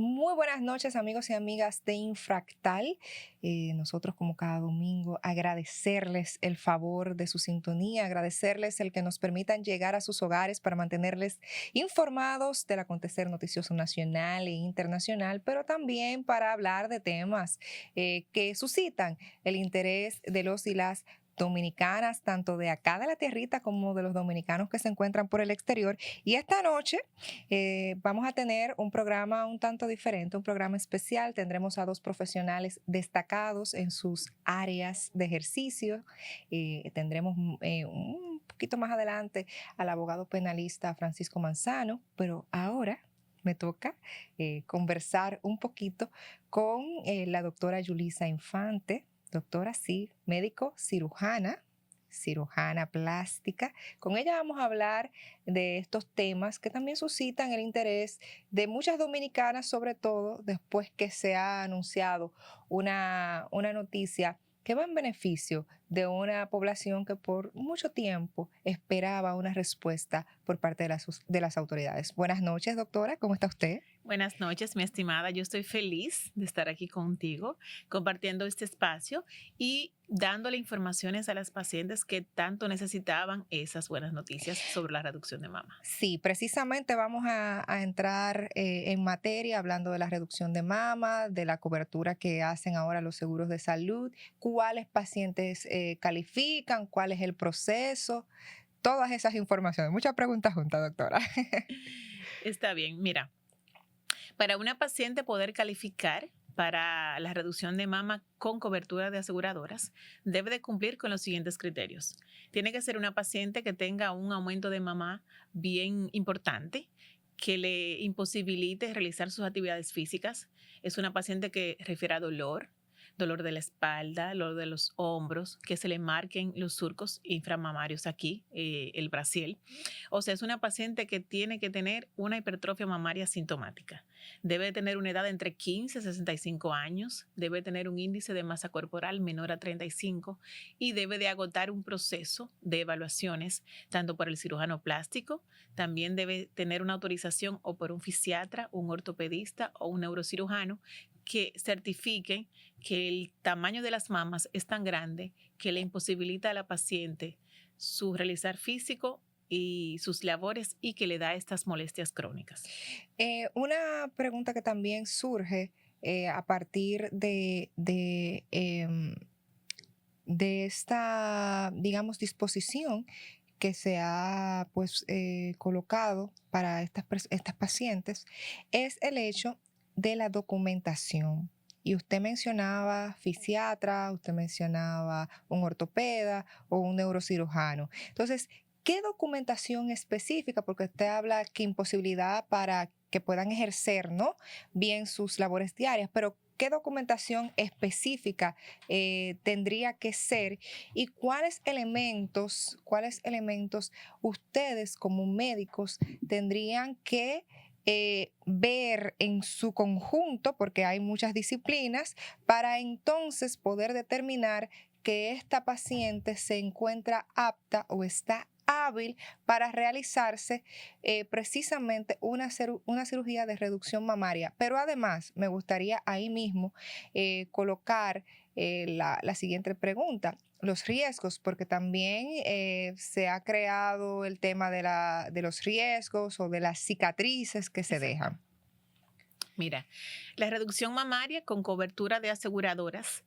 Muy buenas noches, amigos y amigas de Infractal. Nosotros, como cada domingo, agradecerles el favor de su sintonía, agradecerles el que nos permitan llegar a sus hogares para mantenerles informados del acontecer noticioso nacional e internacional, pero también para hablar de temas que suscitan el interés de los y las dominicanas, tanto de acá de la tierrita como de los dominicanos que se encuentran por el exterior. Y esta noche vamos a tener un programa un tanto diferente, un programa especial. Tendremos a dos profesionales destacados en sus áreas de ejercicio. Tendremos un poquito más adelante al abogado penalista Francisco Manzano, pero ahora me toca conversar un poquito con la doctora Yulisa Infante, doctora, sí, médico cirujana plástica. Con ella vamos a hablar de estos temas que también suscitan el interés de muchas dominicanas, sobre todo después que se ha anunciado una noticia que va en beneficio de una población que por mucho tiempo esperaba una respuesta por parte de las autoridades. Buenas noches, doctora, ¿cómo está usted? Buenas noches, mi estimada. Yo estoy feliz de estar aquí contigo, compartiendo este espacio y dándole informaciones a las pacientes que tanto necesitaban esas buenas noticias sobre la reducción de mama. Sí, precisamente vamos a entrar en materia hablando de la reducción de mama, de la cobertura que hacen ahora los seguros de salud, cuáles pacientes califican, cuál es el proceso, todas esas informaciones. Muchas preguntas juntas, doctora. Está bien, mira, para una paciente poder calificar para la reducción de mama con cobertura de aseguradoras, debe de cumplir con los siguientes criterios. Tiene que ser una paciente que tenga un aumento de mama bien importante, que le imposibilite realizar sus actividades físicas. Es una paciente que refiere a dolor de la espalda, dolor de los hombros, que se le marquen los surcos inframamarios aquí, el brasiel. O sea, es una paciente que tiene que tener una hipertrofia mamaria sintomática. Debe tener una edad entre 15 y 65 años, debe tener un índice de masa corporal menor a 35 y debe de agotar un proceso de evaluaciones tanto por el cirujano plástico, también debe tener una autorización o por un fisiatra, un ortopedista o un neurocirujano que certifiquen que el tamaño de las mamas es tan grande que le imposibilita a la paciente su realizar físico y sus labores y que le da estas molestias crónicas. Una pregunta que también surge a partir de esta, digamos, disposición que se ha pues colocado para estas pacientes es el hecho de la documentación. Y usted mencionaba fisiatra, usted mencionaba un ortopeda o un neurocirujano. Entonces, ¿qué documentación específica? Porque usted habla que imposibilidad para que puedan ejercer, ¿no?, bien sus labores diarias, pero ¿qué documentación específica tendría que ser y cuáles elementos ustedes como médicos tendrían que ver en su conjunto, porque hay muchas disciplinas, para entonces poder determinar que esta paciente se encuentra apta o está hábil para realizarse precisamente una cirugía de reducción mamaria? Pero además me gustaría ahí mismo colocar la siguiente pregunta: los riesgos, porque también se ha creado el tema de los riesgos o de las cicatrices que se Exacto. dejan. Mira, la reducción mamaria con cobertura de aseguradoras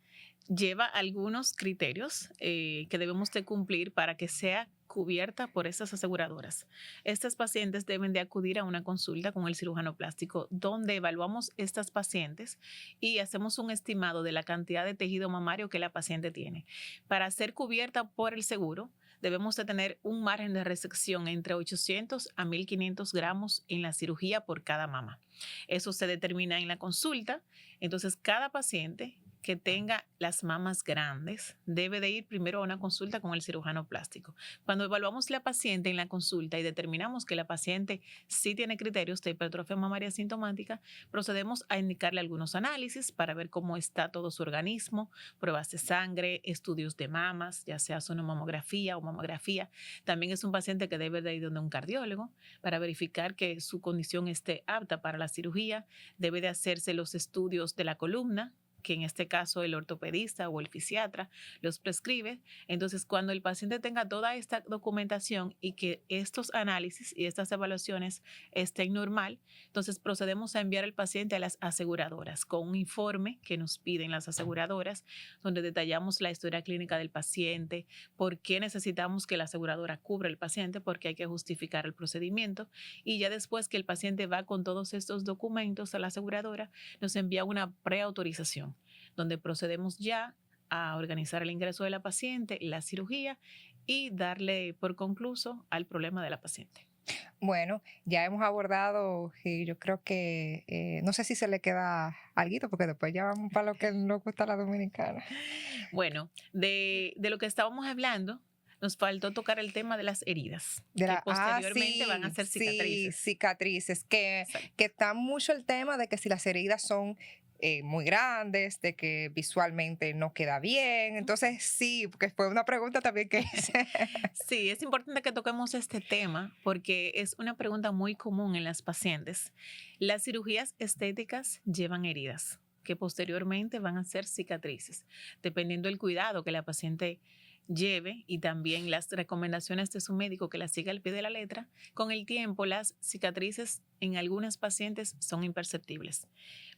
lleva algunos criterios que debemos de cumplir para que sea cubierta por esas aseguradoras. Estas pacientes deben de acudir a una consulta con el cirujano plástico donde evaluamos estas pacientes y hacemos un estimado de la cantidad de tejido mamario que la paciente tiene. Para ser cubierta por el seguro, debemos de tener un margen de resección entre 800 a 1500 gramos en la cirugía por cada mama. Eso se determina en la consulta. Entonces, cada paciente que tenga las mamas grandes debe de ir primero a una consulta con el cirujano plástico. Cuando evaluamos la paciente en la consulta y determinamos que la paciente sí tiene criterios de hipertrofia mamaria sintomática, procedemos a indicarle algunos análisis para ver cómo está todo su organismo, pruebas de sangre, estudios de mamas, ya sea sonomamografía o mamografía. También es un paciente que debe de ir donde un cardiólogo para verificar que su condición esté apta para la cirugía. Debe de hacerse los estudios de la columna, que en este caso el ortopedista o el fisiatra los prescribe. Entonces, cuando el paciente tenga toda esta documentación y que estos análisis y estas evaluaciones estén normal, entonces procedemos a enviar al paciente a las aseguradoras con un informe que nos piden las aseguradoras, donde detallamos la historia clínica del paciente, por qué necesitamos que la aseguradora cubra el paciente, porque hay que justificar el procedimiento. Y ya después que el paciente va con todos estos documentos a la aseguradora, nos envía una preautorización, donde procedemos ya a organizar el ingreso de la paciente, la cirugía y darle por concluso al problema de la paciente. Bueno, ya hemos abordado, y yo creo que, no sé si se le queda alguito, porque después ya vamos para lo que nos gusta a la dominicana. Bueno, de lo que estábamos hablando, nos faltó tocar el tema de las heridas, que posteriormente van a Sí, ser sí, cicatrices. cicatrices, Exacto. que está mucho el tema de que si las heridas son muy grandes, de que visualmente no queda bien. Entonces, sí, porque fue una pregunta también que hice. Sí, es importante que toquemos este tema porque es una pregunta muy común en las pacientes. Las cirugías estéticas llevan heridas que posteriormente van a ser cicatrices, dependiendo del cuidado que la paciente lleve y también las recomendaciones de su médico que la siga al pie de la letra. Con el tiempo, las cicatrices en algunas pacientes son imperceptibles.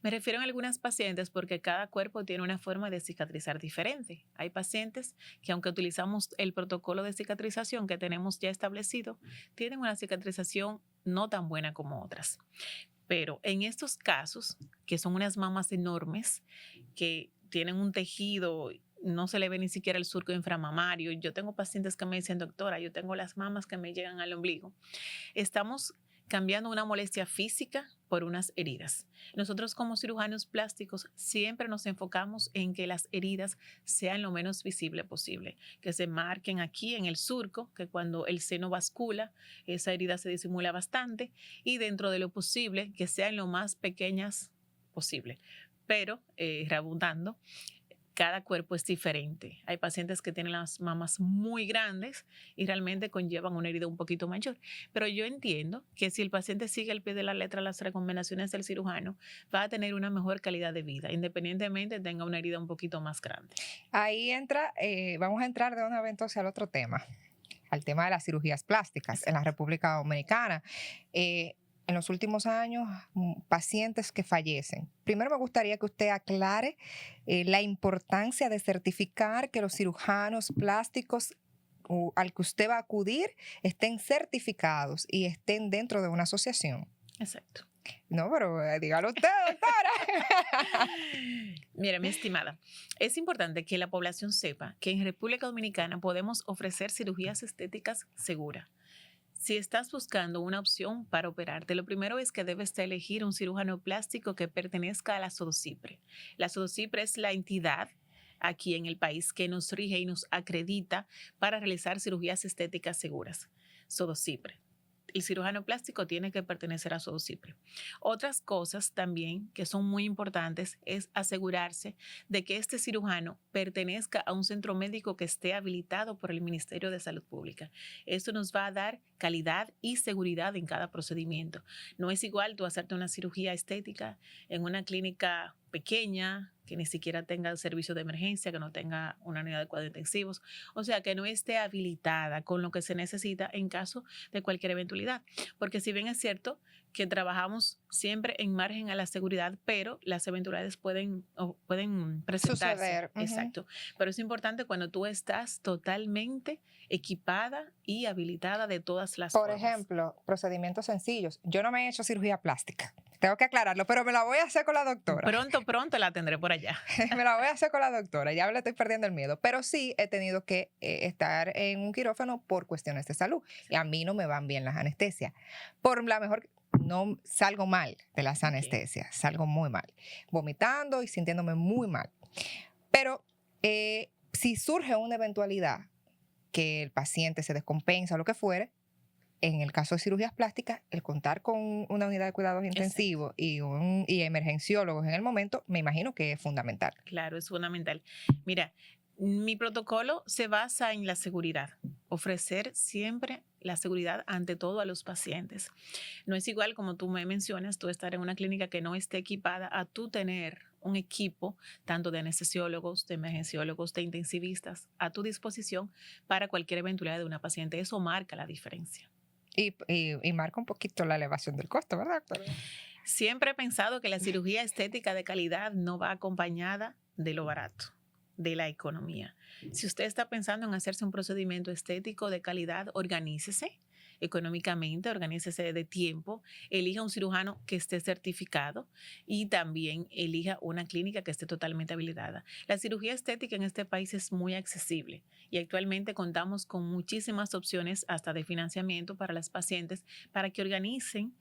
Me refiero a algunas pacientes porque cada cuerpo tiene una forma de cicatrizar diferente. Hay pacientes que, aunque utilizamos el protocolo de cicatrización que tenemos ya establecido, tienen una cicatrización no tan buena como otras. Pero en estos casos, que son unas mamas enormes, que tienen un tejido, no se le ve ni siquiera el surco inframamario. Yo tengo pacientes que me dicen, doctora, yo tengo las mamas que me llegan al ombligo. Estamos cambiando una molestia física por unas heridas. Nosotros como cirujanos plásticos siempre nos enfocamos en que las heridas sean lo menos visible posible, que se marquen aquí en el surco, que cuando el seno bascula, esa herida se disimula bastante y dentro de lo posible que sean lo más pequeñas posible. Pero, rebundando, cada cuerpo es diferente. Hay pacientes que tienen las mamas muy grandes y realmente conllevan una herida un poquito mayor. Pero yo entiendo que si el paciente sigue al pie de la letra las recomendaciones del cirujano, va a tener una mejor calidad de vida, independientemente tenga una herida un poquito más grande. Ahí entra, vamos a entrar de una vez entonces al otro tema, al tema de las cirugías plásticas en la Exacto. República Dominicana. En los últimos años, pacientes que fallecen. Primero me gustaría que usted aclare la importancia de certificar que los cirujanos plásticos al que usted va a acudir estén certificados y estén dentro de una asociación. Exacto. No, pero dígalo usted, doctora. Mira, mi estimada, es importante que la población sepa que en República Dominicana podemos ofrecer cirugías estéticas seguras. Si estás buscando una opción para operarte, lo primero es que debes de elegir un cirujano plástico que pertenezca a la SODOCIPRE. La SODOCIPRE es la entidad aquí en el país que nos rige y nos acredita para realizar cirugías estéticas seguras. SODOCIPRE. El cirujano plástico tiene que pertenecer a SODOCIPRE. Otras cosas también que son muy importantes es asegurarse de que este cirujano pertenezca a un centro médico que esté habilitado por el Ministerio de Salud Pública. Esto nos va a dar calidad y seguridad en cada procedimiento. No es igual tú hacerte una cirugía estética en una clínica pequeña, que ni siquiera tenga servicio de emergencia, que no tenga una unidad de cuidados intensivos, o sea, que no esté habilitada con lo que se necesita en caso de cualquier eventualidad. Porque si bien es cierto que trabajamos siempre en margen a la seguridad, pero las eventualidades pueden presentarse. Suceder. Exacto. Pero es importante cuando tú estás totalmente equipada y habilitada de todas las Por formas. ejemplo, procedimientos sencillos. Yo no me he hecho cirugía plástica. Tengo que aclararlo, pero me la voy a hacer con la doctora. Pronto la tendré por allá. Me la voy a hacer con la doctora. Ya le estoy perdiendo el miedo. Pero sí he tenido que estar en un quirófano por cuestiones de salud. Y a mí no me van bien las anestesias. Por la mejor, no salgo mal de las Ok. anestesias. Salgo muy mal. Vomitando y sintiéndome muy mal. Pero si surge una eventualidad que el paciente se descompensa o lo que fuere, en el caso de cirugías plásticas, el contar con una unidad de cuidados intensivos y emergenciólogos en el momento, me imagino que es fundamental. Claro, es fundamental. Mira, mi protocolo se basa en la seguridad, ofrecer siempre la seguridad ante todo a los pacientes. No es igual como tú me mencionas, tú estar en una clínica que no esté equipada a tú tener un equipo tanto de anestesiólogos, de emergenciólogos, de intensivistas a tu disposición para cualquier eventualidad de una paciente. Eso marca la diferencia. Y marca un poquito la elevación del costo, ¿verdad? Siempre he pensado que la cirugía estética de calidad no va acompañada de lo barato, de la economía. Si usted está pensando en hacerse un procedimiento estético de calidad, organícese económicamente, organícese de tiempo, elija un cirujano que esté certificado y también elija una clínica que esté totalmente habilitada. La cirugía estética en este país es muy accesible y actualmente contamos con muchísimas opciones hasta de financiamiento para las pacientes para que organicen,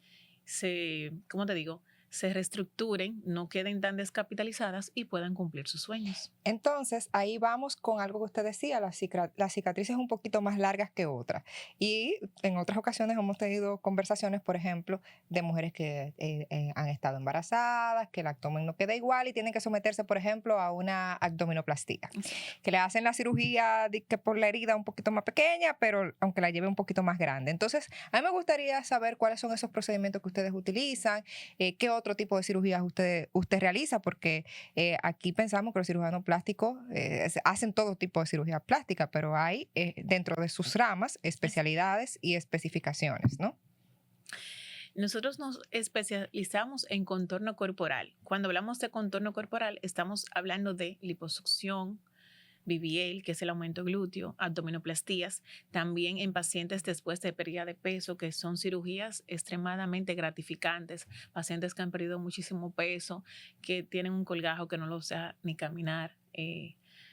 ¿cómo te digo?, se reestructuren, no queden tan descapitalizadas y puedan cumplir sus sueños. Entonces, ahí vamos con algo que usted decía, las cicatrices un poquito más largas que otras. Y en otras ocasiones hemos tenido conversaciones, por ejemplo, de mujeres que han estado embarazadas, que el abdomen no queda igual y tienen que someterse, por ejemplo, a una abdominoplastía, que le hacen la cirugía que por la herida un poquito más pequeña, pero aunque la lleve un poquito más grande. Entonces, a mí me gustaría saber cuáles son esos procedimientos que ustedes utilizan, qué otro tipo de cirugías usted realiza, porque aquí pensamos que los cirujanos plásticos hacen todo tipo de cirugía plástica, pero hay dentro de sus ramas especialidades y especificaciones, ¿no? Nosotros nos especializamos en contorno corporal. Cuando hablamos de contorno corporal, estamos hablando de liposucción, BBL, que es el aumento glúteo, abdominoplastías, también en pacientes después de pérdida de peso, que son cirugías extremadamente gratificantes, pacientes que han perdido muchísimo peso, que tienen un colgajo que no los deja ni caminar.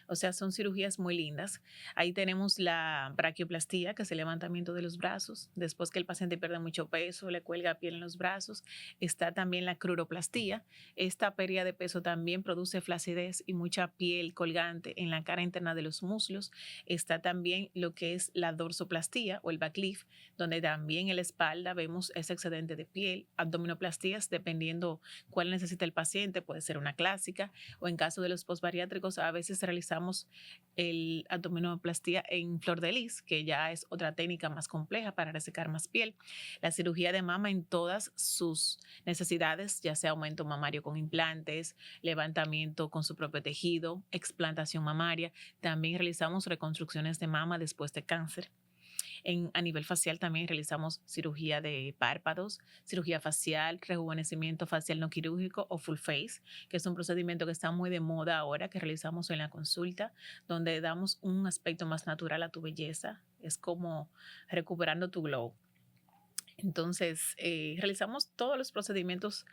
O sea, son cirugías muy lindas. Ahí tenemos la braquioplastía, que es el levantamiento de los brazos. Después que el paciente pierde mucho peso, le cuelga piel en los brazos. Está también la cruroplastía. Esta pérdida de peso también produce flacidez y mucha piel colgante en la cara interna de los muslos. Está también lo que es la dorsoplastía o el backlift, donde también en la espalda vemos ese excedente de piel. Abdominoplastías, dependiendo cuál necesita el paciente, puede ser una clásica, o en caso de los postbariátricos, a veces realizamos el abdominoplastía en flor de lis, que ya es otra técnica más compleja para resecar más piel. La cirugía de mama en todas sus necesidades, ya sea aumento mamario con implantes, levantamiento con su propio tejido, explantación mamaria. También realizamos reconstrucciones de mama después de cáncer. A nivel facial también realizamos cirugía de párpados, cirugía facial, rejuvenecimiento facial no quirúrgico o full face, que es un procedimiento que está muy de moda ahora, que realizamos en la consulta, donde damos un aspecto más natural a tu belleza. Es como recuperando tu glow. Entonces, realizamos todos los procedimientos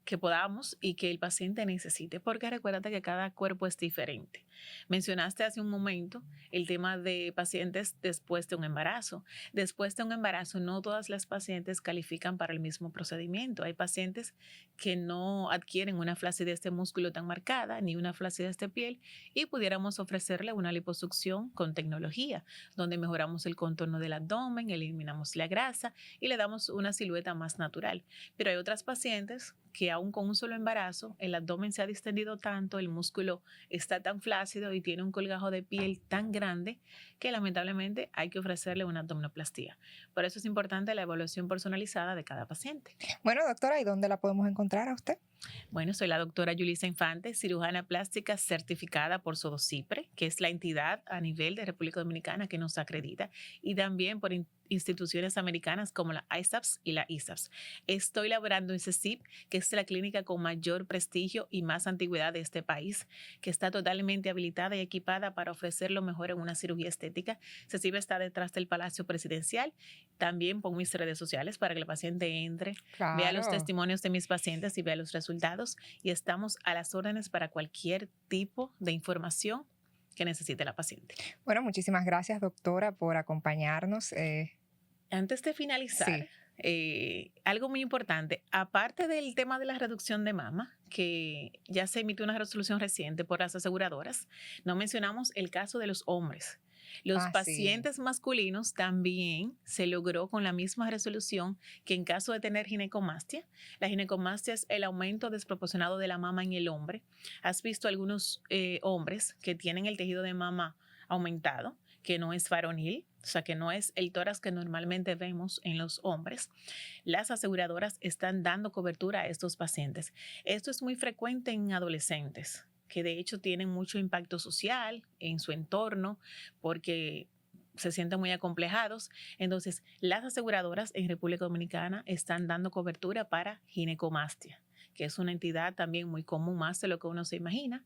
que podamos y que el paciente necesite, porque recuérdate que cada cuerpo es diferente. Mencionaste hace un momento el tema de pacientes después de un embarazo. Después de un embarazo, no todas las pacientes califican para el mismo procedimiento. Hay pacientes que no adquieren una flacidez de músculo tan marcada ni una flacidez de piel y pudiéramos ofrecerle una liposucción con tecnología, donde mejoramos el contorno del abdomen, eliminamos la grasa y le damos una silueta más natural. Pero hay otras pacientes que aún con un solo embarazo, el abdomen se ha distendido tanto, el músculo está tan flácido y tiene un colgajo de piel tan grande que lamentablemente hay que ofrecerle una abdominoplastía. Por eso es importante la evaluación personalizada de cada paciente. Bueno, doctora, ¿y dónde la podemos encontrar a usted? Bueno, soy la doctora Yulisa Infante, cirujana plástica certificada por Sodocipre, que es la entidad a nivel de República Dominicana que nos acredita, y también por instituciones americanas como la ISAPS y la ISAPS. Estoy laborando en CECIP, que es la clínica con mayor prestigio y más antigüedad de este país, que está totalmente habilitada y equipada para ofrecer lo mejor en una cirugía estética. CECIP está detrás del Palacio Presidencial. También pongo mis redes sociales para que el paciente entre, vea los testimonios de mis pacientes y vea los resultados. Y estamos a las órdenes para cualquier tipo de información que necesite la paciente. Bueno, muchísimas gracias, doctora, por acompañarnos. Antes de finalizar, Sí. algo muy importante, aparte del tema de la reducción de mama, que ya se emitió una resolución reciente por las aseguradoras, no mencionamos el caso de los hombres. Los Ah, sí. pacientes masculinos también se logró con la misma resolución que en caso de tener ginecomastia. La ginecomastia es el aumento desproporcionado de la mama en el hombre. ¿Has visto algunos hombres que tienen el tejido de mama aumentado, que no es varonil? O sea, que no es el tórax que normalmente vemos en los hombres. Las aseguradoras están dando cobertura a estos pacientes. Esto es muy frecuente en adolescentes, que de hecho tienen mucho impacto social en su entorno porque se sienten muy acomplejados. Entonces, las aseguradoras en República Dominicana están dando cobertura para ginecomastia, que es una entidad también muy común, más de lo que uno se imagina,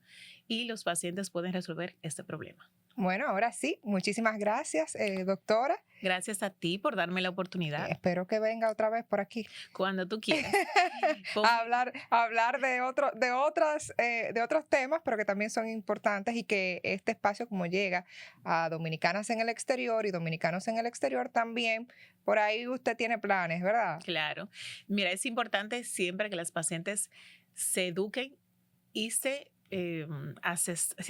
y los pacientes pueden resolver este problema. Bueno, ahora sí, muchísimas gracias, doctora. Gracias a ti por darme la oportunidad. Espero que venga otra vez por aquí. Cuando tú quieras. A hablar de otros temas, pero que también son importantes y que este espacio, como llega a dominicanas en el exterior y dominicanos en el exterior también, por ahí usted tiene planes, ¿verdad? Claro. Mira, es importante siempre que las pacientes se eduquen y se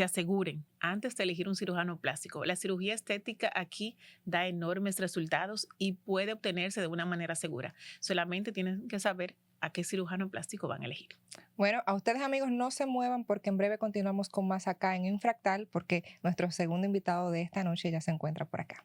aseguren antes de elegir un cirujano plástico. La cirugía estética aquí da enormes resultados y puede obtenerse de una manera segura. Solamente tienen que saber a qué cirujano plástico van a elegir. Bueno, a ustedes amigos no se muevan porque en breve continuamos con más acá en Infractal porque nuestro segundo invitado de esta noche ya se encuentra por acá.